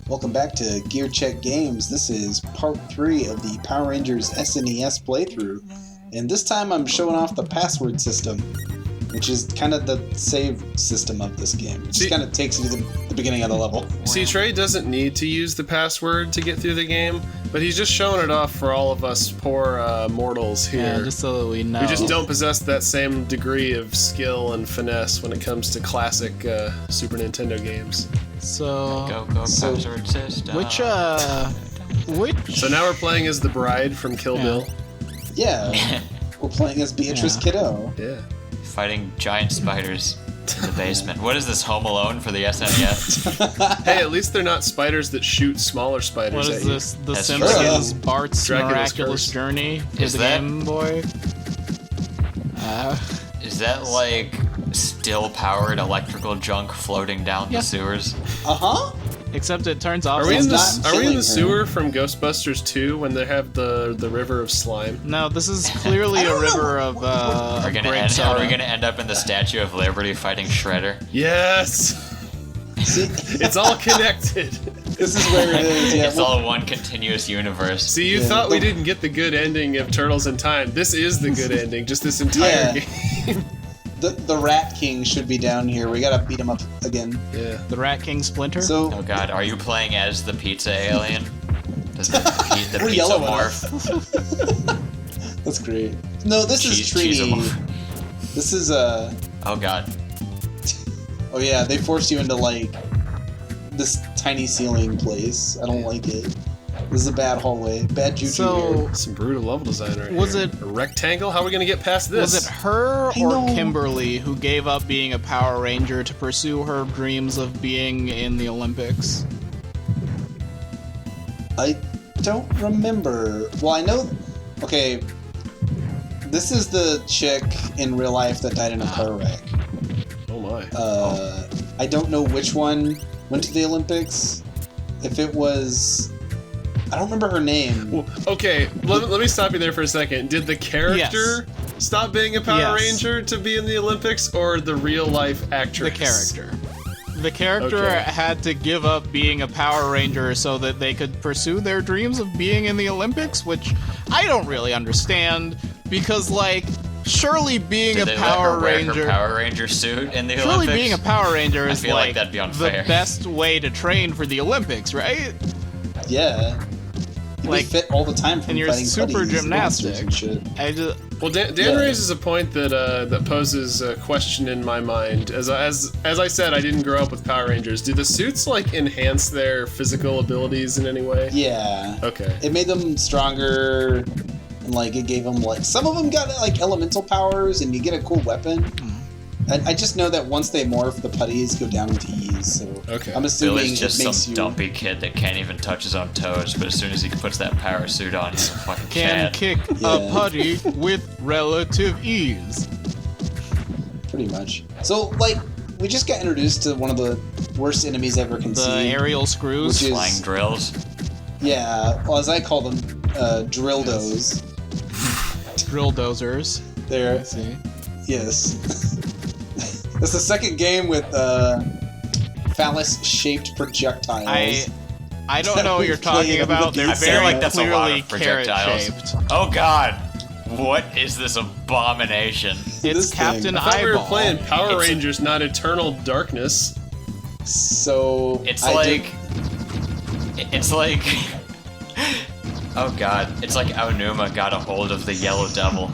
Welcome back to GearCheckGames. This is part 3 of the Power Rangers SNES playthrough. And this time I'm showing off the password system, which is kind of the save system of this game. It just kind of takes you to the beginning of the level. See, Trey doesn't need to use the password to get through the game, but he's just showing it off for all of us poor mortals here. Yeah, just so that we know. We just don't possess that same degree of skill and finesse when it comes to classic Super Nintendo games. So, Go password system. which? So now we're playing as the bride from Kill Bill. Yeah, we're playing as Beatrice Kiddo. Yeah. Fighting giant spiders in the basement. What is this, Home Alone for the SNES? Hey, at least they're not spiders that shoot smaller spiders What at is you. this? The That's Simpsons Bart's Dracula's Miraculous Curse. Journey to Is the that- Game Boy? Is that like still-powered electrical junk floating down Yeah. the sewers? Uh-huh. Except it turns off. Are we in not the killing her. sewer from Ghostbusters 2 when they have the river of slime? No, this is clearly a river of Are we grape gonna soda. end up in the Statue of Liberty fighting Shredder? Yes! See, It's all connected. this is where it is. Yeah, It's all one continuous universe. See, you thought we didn't get the good ending of Turtles in Time. This is the good ending, just this entire game. the Rat King should be down here. We gotta beat him up again. Yeah. The Rat King Splinter? So, Oh god, are you playing as the pizza alien? Does the We're pizza yellow morph? that's great. No, this is Cheese Trini. morph. This is, Oh god. oh yeah, they forced you into, like, this tiny ceiling place. I don't like it. This is a bad hallway. Bad juju So- here. Some brutal level design right Was here. it- a rectangle? How are we gonna get past this? Was it her I or know. Kimberly who gave up being a Power Ranger to pursue her dreams of being in the Olympics? I don't remember. Well, I know... Okay, this is the chick in real life that died in a car wreck. Oh my. I don't know which one went to the Olympics. If it was... I don't remember her name. Well, okay, let me stop you there for a second. Did the character stop being a Power Yes. Ranger to be in the Olympics, or the real life actress? The character. The character Okay. had to give up being a Power Ranger so that they could pursue their dreams of being in the Olympics, which I don't really understand, because, like, surely being Did a they Power let her wear Ranger... her Power Ranger suit in the Surely Olympics? being a Power Ranger I is, feel like like, that'd be the unfair. best way to train for the Olympics, right? Yeah. You'd Like, be fit all the time from and you're fighting super putties and monsters gymnastic. and shit. I just... Well, Dan Yeah. raises a point that that poses a question in my mind. As I said, I didn't grow up with Power Rangers. Do the suits like enhance their physical abilities in any way? Yeah. Okay. It made them stronger, and like it gave them like some of them got like elemental powers, and you get a cool weapon. I just know that once they morph, the putties go down into E's. So Okay. I'm assuming Billy's just it makes some you. dumpy kid that can't even touch his own toes, but as soon as he puts that power suit on, he's a fucking Can Chad. kick Yeah. a putty with relative ease. Pretty much. So like we just got introduced to one of the worst enemies ever The conceived. aerial screws. Which is- Flying drills. Yeah, well, as I call them, drilldos. Drill dozers. They're See? yes. That's the second game with phallus-shaped projectiles. I don't know what you're That we played talking about. on the They're I feel very like that's a lot clearly of projectiles. carrot-shaped. Oh god! What is this abomination? It's This thing. Captain I thought we were Eyeball. playing Power It's- Rangers, not Eternal Darkness. So It's I like... It's like... Oh god, it's like Aonuma got a hold of the Yellow Devil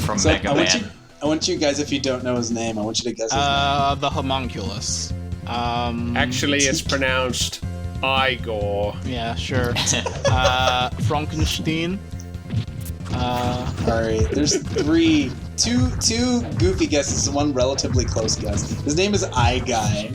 from So Mega Man. I want you guys, if you don't know his name, I want you to guess his name. The homunculus. Actually, it's pronounced Igor. Yeah, sure. Frankenstein. Alright, there's two goofy guesses and one relatively close guess. His name is I Guy.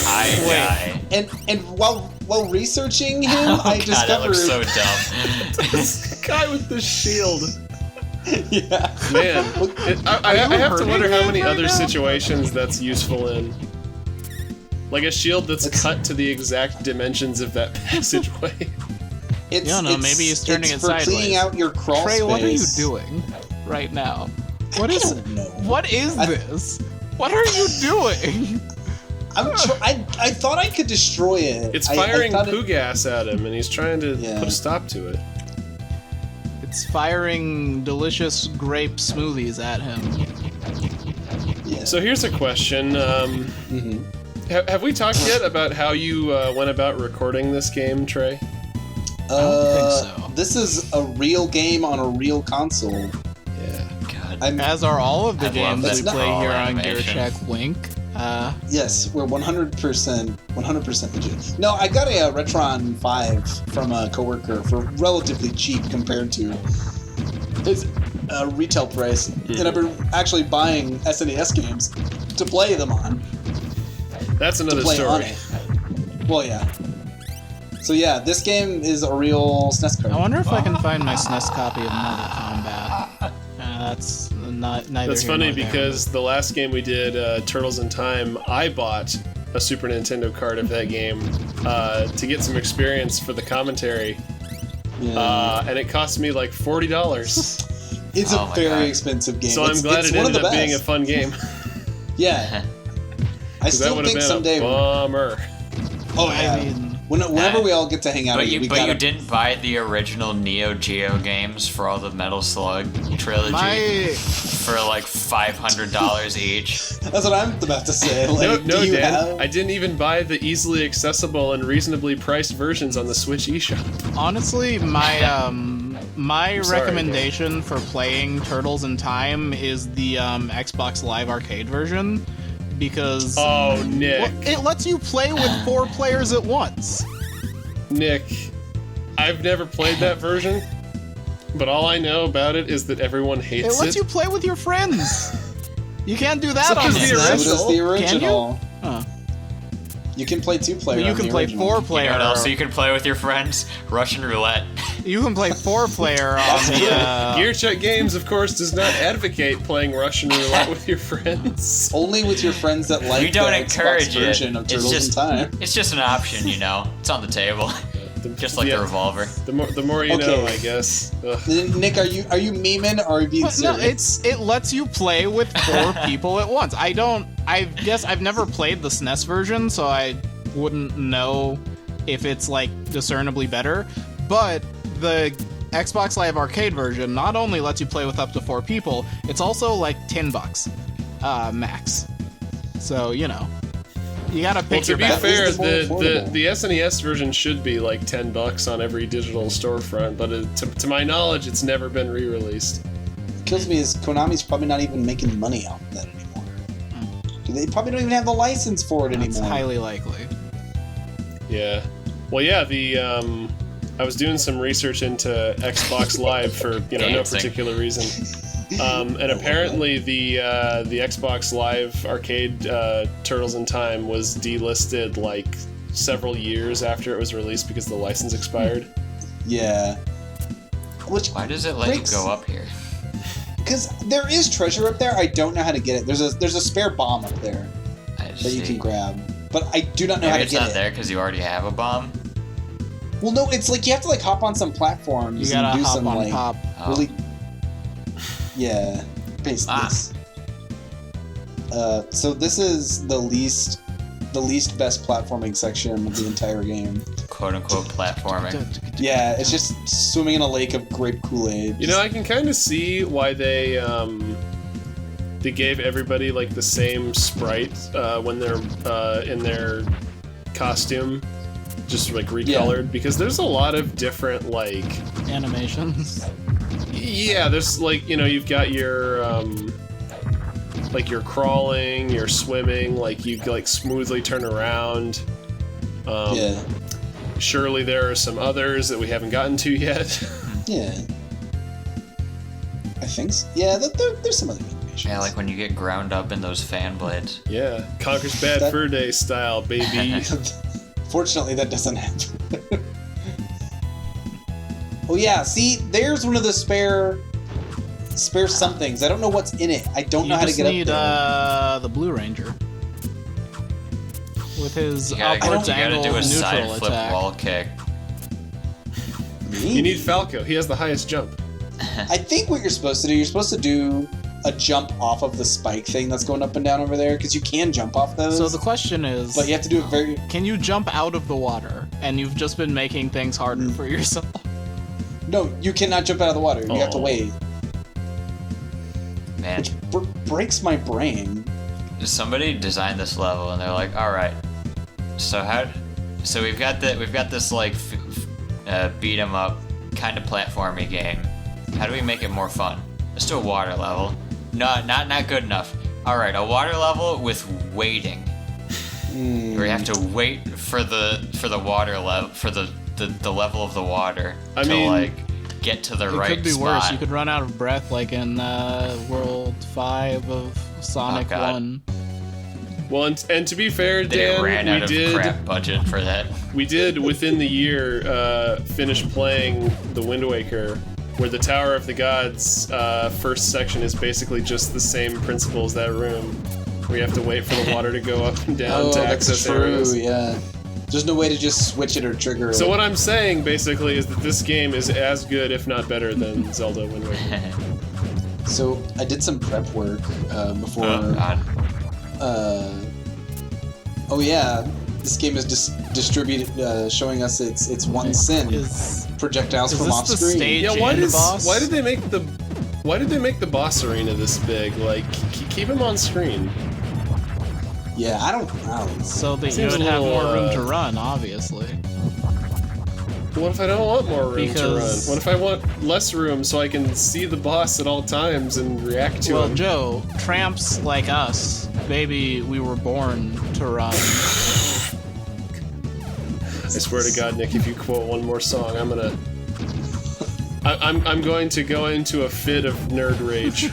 Guy. And while researching him, I God, that discovered looks so dumb. This guy with the shield. yeah. Man, I you have to wonder how hurting many him right other now? situations that's useful in. Like a shield that's It's- cut to the exact dimensions of that passageway. It's, Yeah, no, maybe he's turning it's it for cleaning sideways. out your crawl Trey, what are you space. doing right now? What is don't know. What is this? What are you doing? I thought I could destroy it. It's firing I poo gas at him, and he's trying to put a stop to it. It's firing delicious grape smoothies at him. Yeah. So here's a question. Have we talked yet about how you went about recording this game, Trey? I don't think so. This is a real game on a real console. Yeah. God. As are all of the games that we play crawl here on animation. GearCheck Wink. Yes, we're 100% legit. No, I got a Retron 5 from a coworker for relatively cheap compared to his retail price, and I've been actually buying SNES games to play them on. That's another On story. it. Well, yeah. So yeah, this game is a real SNES card. I wonder if I can find my SNES copy of Mortal Kombat. That's neither. That's here funny nor there. because the last game we did, Turtles in Time, I bought a Super Nintendo card of that game to get some experience for the commentary, and it cost me like $40. It's Oh a my very God. expensive game. So I'm glad it one of ended the up being a best. fun game. Yeah. I That still would have think been someday. a bummer. Oh yeah. I mean, Whenever we all get to hang out, But again, you, we gotta. you didn't buy the original Neo Geo games for all the Metal Slug trilogy my for like $500 each. That's what I'm about to say. Like, No, do you Dan. have? I didn't even buy the easily accessible and reasonably priced versions on the Switch eShop. honestly, my sorry, recommendation for playing Turtles in Time is the Xbox Live Arcade version because Oh, Nick. it lets you play with 4 players at once. Nick, I've never played that version, but all I know about it is that everyone It hates lets you play with your friends. You can't do that So on does the the So SNES. does the Can you? original. Huh. You can play 2-player. But you on can the play original. 4-player. You know what else you can play with your friends? Russian roulette. You can play 4-player on the. GearCheckGames, of course, does not advocate playing Russian roulette with your friends. Only with your friends that like We don't the encourage Xbox it. version of It's Turtles just- in Time. It's just an option, you know. It's on the table. Just like Yeah. the revolver. The more you Okay. know, I guess. Ugh. Nick, are you memeing or are you being But no, serious? it lets you play with 4 people at once. I guess I've never played the SNES version, so I wouldn't know if it's like discernibly better. But the Xbox Live Arcade version not only lets you play with up to 4 people, it's also like $10 max. So you know, you gotta Well, pick to your be battles. fair, Is the more affordable. the SNES version should be like $10 on every digital storefront, but to my knowledge, it's never been re-released. Kills me is Konami's probably not even making money off of that anymore. They probably don't even have the license for it It's anymore. highly likely. Yeah. Well, yeah. I was doing some research into Xbox Live for no Dancing. particular reason, and apparently the Xbox Live Arcade Turtles in Time was delisted like several years after it was released because the license expired. Yeah. Which Why does it let breaks- you go up here? Because there is treasure up there. I don't know how to get it. There's a spare bomb up there I that you see. can grab, but I do not know how Maybe to it's get not it. there because you already have a bomb. Well, no, it's like you have to like hop on some platforms You gotta and do hop some on like top. Oh. really. Yeah, basically. Ah. So this is the least best platforming section of the entire game. Quote unquote platforming. Yeah, it's just swimming in a lake of grape Kool-Aid. You know, I can kind of see why they gave everybody like the same sprite when they're in their costume, just like recolored, because there's a lot of different like Animations. yeah, there's like you've got your like your crawling, your swimming, like you like smoothly turn around. Yeah, Surely there are some others that we haven't gotten to yet. yeah. I think so. Yeah, there's some other animations. Yeah, like when you get ground up in those fan blades. Yeah, Conker's Bad That- Fur Day style, baby. Fortunately, that doesn't happen. Oh yeah, see, there's one of the spare somethings. I don't know what's in it. I don't know how to get need, up there. the Blue Ranger. With his You gotta, upwards you gotta angle do a neutral side flip attack. wall kick. You need Falco. He has the highest jump. I think what you're supposed to do a jump off of the spike thing that's going up and down over there, because you can jump off those. So the question is, but you have to do it very. Can you jump out of the water? And you've just been making things harder for yourself. No, you cannot jump out of the water. You have to wait. Man, Which breaks my brain. somebody designed this level, and they're like, "All right, so we've got this like beat 'em up kind of platformy game. How do we make it more fun? Let's do a water level. No, not good enough. All right, a water level with waiting, where you have to wait for the water level for the level of the water like get to the right spot. It could be worse. You could run out of breath, like in World 5 of Sonic 1. Well, and to be fair, They Dan, ran out of crap budget for that. we did within the year finish playing the Wind Waker, where the Tower of the Gods first section is basically just the same principle as that room, where you have to wait for the water to go up and down to access areas. Yeah. There's no way to just switch it or trigger it. So what I'm saying basically is that this game is as good, if not better, than Zelda Wind Waker. So I did some prep work before. Oh God. Oh yeah, this game is distributed, showing us its one sin: projectiles from off the screen. stage Yeah, and the boss? why did they make the boss arena this big? Like, keep him on screen. Yeah, I don't know. So that you Seems would a have little, more room to run, obviously. What if I don't want more room to run? Because- What if I want less room so I can see the boss at all times and react to Well, him? Joe, tramps like us, baby, we were born to run. I swear to God, Nick, if you quote one more song, I'm going to go into a fit of nerd rage.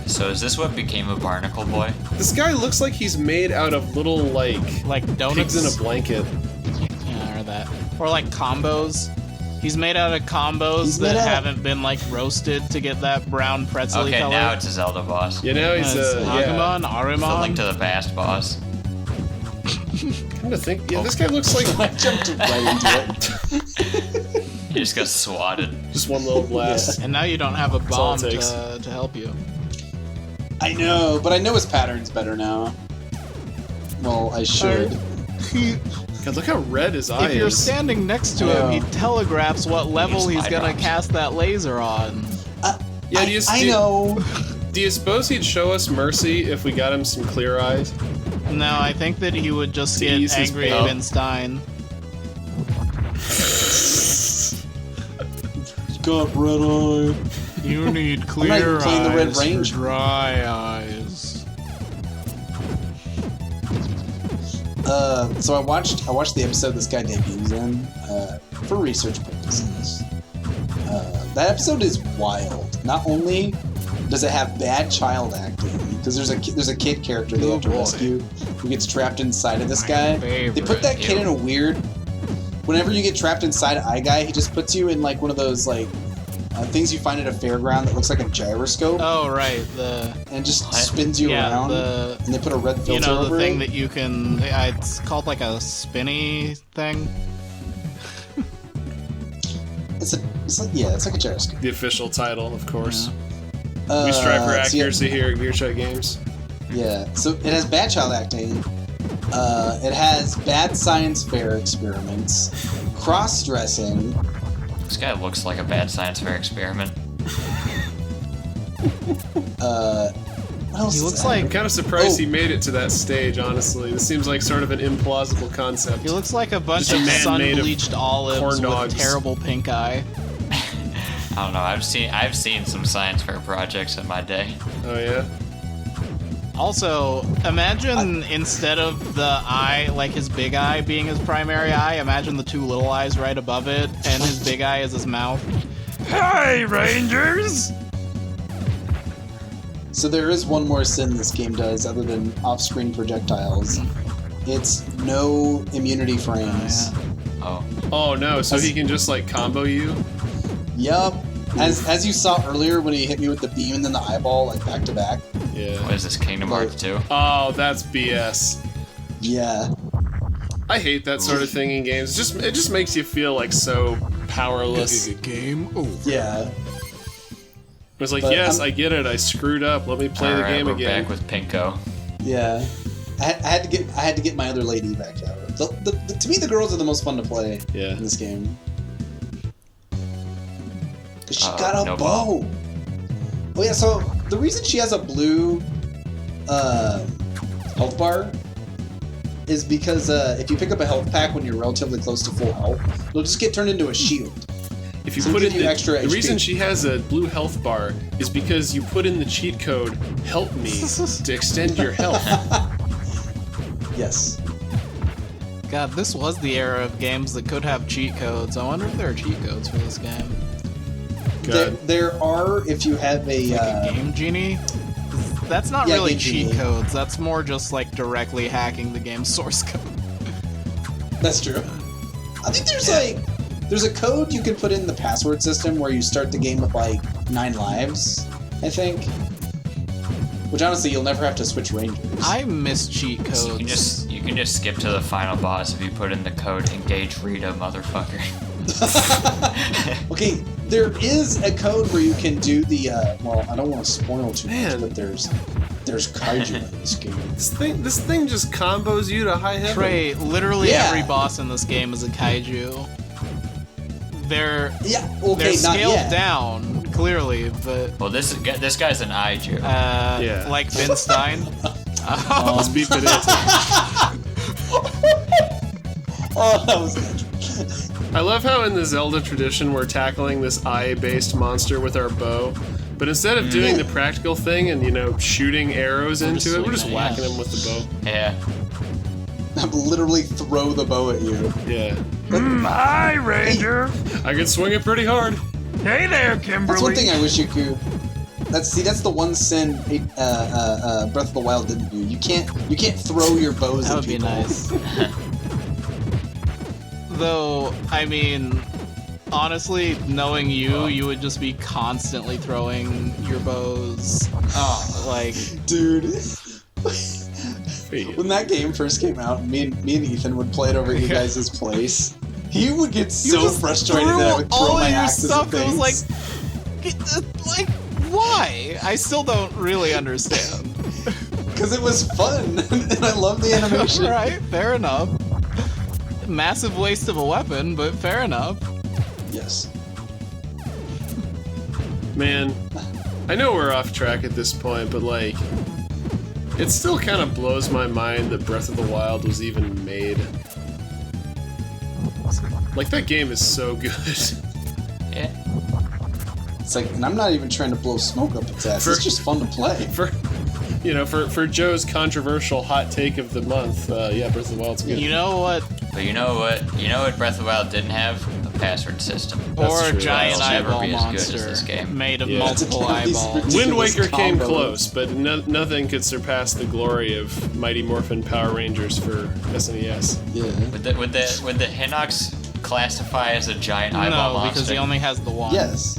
So is this what became a Barnacle Boy? This guy looks like he's made out of little, like Donuts pigs in a blanket. Yeah, or that. Or like combos. He's made out of combos He's that made out- haven't been like roasted to get that brown pretzel Okay, color. now it's a Zelda boss. You know, he's It's yeah. Agumon, The Arimon. Link to the Past boss. Come to think, yeah, this guy looks like I jumped right into it. He just got swatted. just one little blast. And now you don't have a all bomb it takes. to help you. I know, but I know his patterns better now. Well, I should. God, look how red his eye If you're is. standing next to Yeah. him, he telegraphs what level Use he's gonna my cast that laser on. Yeah, I know. Do you suppose he'd show us mercy if we got him some clear eyes? No, I think that he would just To get ease his angry pain. at Ben Stein. Got red eye. You need not clear even playing the Red eyes Range. for dry eyes. So I watched the episode this guy debuts in for research purposes. That episode is wild. Not only does it have bad child acting, because there's a kid character they have to boy. rescue who gets trapped inside of this guy. They put that kid Ew. in a weird. Whenever you get trapped inside Eye Guy, he just puts you in like one of those like things you find at a fairground that looks like a gyroscope Oh right, and just What? spins you around. And they put a red filter you know over the thing it. that you can. It's called like a spinny thing. It's like a gyroscope. The official title, of course. Yeah. We strive for So yeah- accuracy here at GearCheckGames. Yeah, so it has bad child acting. It has bad science fair experiments, cross-dressing. This guy looks like a bad science fair experiment. What else? He is looks that? like I'm kind of surprised Oh. he made it to that stage, honestly. This seems like sort of an implausible concept. he looks like a bunch Just a of man made of sun-bleached olives corn with dogs. terrible pink eye. I don't know. I've seen some science fair projects in my day. Oh, yeah? Also, imagine instead of the eye, like his big eye being his primary eye, imagine the two little eyes right above it, and his big eye is his mouth. Hey, Rangers! So there is one more sin this game does other than off-screen projectiles. It's no immunity frames. Oh, Oh, no, so he can just, like, combo you? Yup. As you saw earlier when he hit me with the beam and then the eyeball, like back to back. Yeah. what is this, Kingdom Hearts 2? Oh, that's BS. Yeah. I hate that sort of thing in games. It just makes you feel, like, so powerless. Game over. Yeah. was like, But yes, I get it. I screwed up. Let me play the game we're again. back with Pinko. Yeah, I had to get my other lady back out. To me, the girls are the most fun to play in this game. Cause she got a bow. Oh yeah, so the reason she has a blue health bar is because if you pick up a health pack when you're relatively close to full health, it'll just get turned into a shield. If you So put give in you the extra HP. reason she has a blue health bar is because you put in the cheat code "Help me" to extend your health. Yes. God, this was the era of games that could have cheat codes. I wonder if there are cheat codes for this game. There are if you have a Game Genie? That's not Yeah, really Game cheat Genie. codes. That's more just like directly hacking the game's source code. That's true. I think there's a code you can put in the password system where you start the game with like 9 lives, I think. Which honestly, you'll never have to switch rangers. I miss cheat codes. You can just skip to the final boss if you put in the code "Engage Rita, motherfucker." Okay, there is a code where you can do the well, I don't want to spoil too much, but there's kaiju in this game. This thing just combos you to high heaven. Trey, literally Yeah. every boss in this game is a kaiju. They're not scaled yet. down, clearly, but Well, this guy's an Aiju. Yeah. like Ben Stein. Let's beep it in. Oh, that was good. I love how in the Zelda tradition we're tackling this eye-based monster with our bow, but instead of doing the practical thing and shooting arrows into it, we're just whacking him with the bow. Yeah. Literally throw the bow at you. Yeah. Hi, Ranger. I can swing it pretty hard. Hey there, Kimberly. That's one thing I wish you could. That's the one sin Breath of the Wild didn't do. You can't throw your bows That at would be people. nice. Though, I mean, honestly, knowing you would just be constantly throwing your bows. Oh, like, Dude. When that game first came out, me and Ethan would play it over at you guys' place. He would get so just frustrated threw that I would throw all my your axes stuff. at It was things. like, why? I still don't really understand. Because it was fun, and I love the animation. Right, fair enough. Massive waste of a weapon, but fair enough. Yes. Man, I know we're off track at this point, but like, it still kind of blows my mind that Breath of the Wild was even made. Like, that game is so good. Yeah. It's like, and I'm not even trying to blow smoke up its ass. It's just fun to play. For Joe's controversial hot take of the month, yeah, Breath of the Wild's good. You know what? But you know what Breath of the Wild didn't have? A password system. Or a true. giant That'll never eyeball be as good monster as this game. made of Yeah. multiple These eyeballs. Wind ridiculous Waker came combos. close, but nothing could surpass the glory of Mighty Morphin Power Rangers for SNES. Yeah. Would the Hinox classify as a giant eyeball No, monster? because he only has the one. Yes.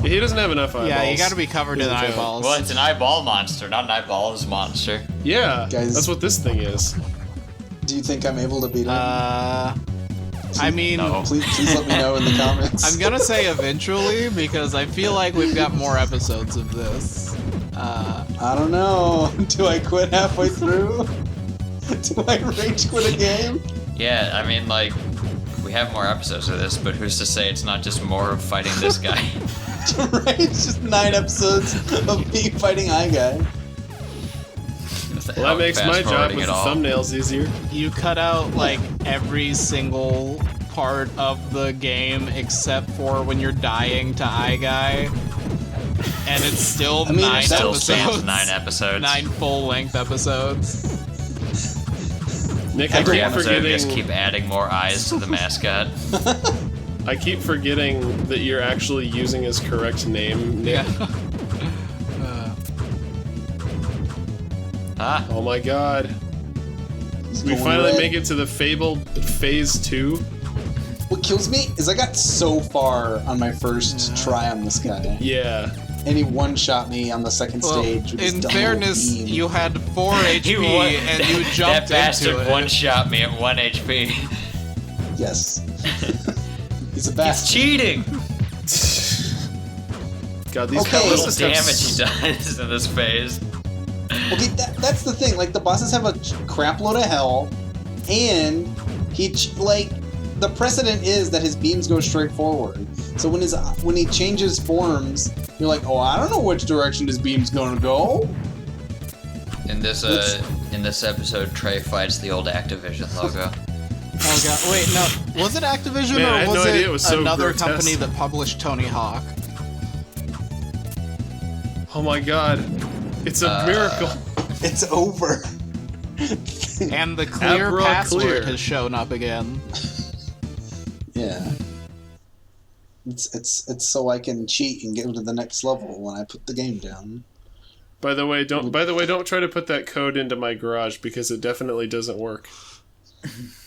He doesn't have enough eyeballs. Yeah, you gotta be covered in He's a giant. eyeballs. Well, it's an eyeball monster, not an eyeballs monster. Yeah, Guys. that's what this thing is. Do you think I'm able to beat him? I mean, No. Please let me know in the comments. I'm gonna say eventually because I feel like we've got more episodes of this. I don't know. Do I quit halfway through? Do I rage quit a game? Yeah, I mean, like, we have more episodes of this, but who's to say it's not just more of fighting this guy? Right? It's just 9 episodes of me fighting Eye Guy. Well, that makes my job with the all. thumbnails easier. You cut out like every single part of the game except for when you're dying to Eye Guy, and it's still I mean, 9 that Still episodes. stands 9 episodes. 9 full-length episodes. Nick, I Every keep episode, forgetting. just keep adding more eyes to the mascot. I keep forgetting that you're actually using his correct name, Nick. Yeah. Ah, Oh my god. He's We going finally red. make it to the fabled Phase 2. What kills me is I got so far on my first try on this guy, Yeah. and he one-shot me on the second Well, stage with his in double fairness, beam. you had 4 HP and you that jumped bastard into it. one-shot me at 1 HP. Yes. He's a It's bastard. cheating! God, these Okay. How little bosses have damage he does in this phase. Okay, that's the thing. Like, the bosses have a crap load of hell, and the precedent is that his beams go straight forward. So when he changes forms, you're like, oh, I don't know which direction his beam's gonna go. In this episode, Trey fights the old Activision logo. Oh god, wait, no. Was it Activision Man, I had or was no it, idea it was so another grotesque. company that published Tony Hawk? Oh my god. It's a miracle. It's over. And the clear Abra password clear. has shown up again. Yeah. It's so I can cheat and get to the next level when I put the game down. By the way, don't try to put that code into my garage because it definitely doesn't work.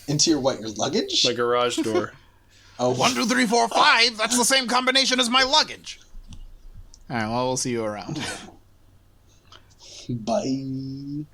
Into your luggage? My garage door. Oh, 1, 2, 3, 4, 5. That's the same combination as my luggage. All right. Well, we'll see you around. Bye.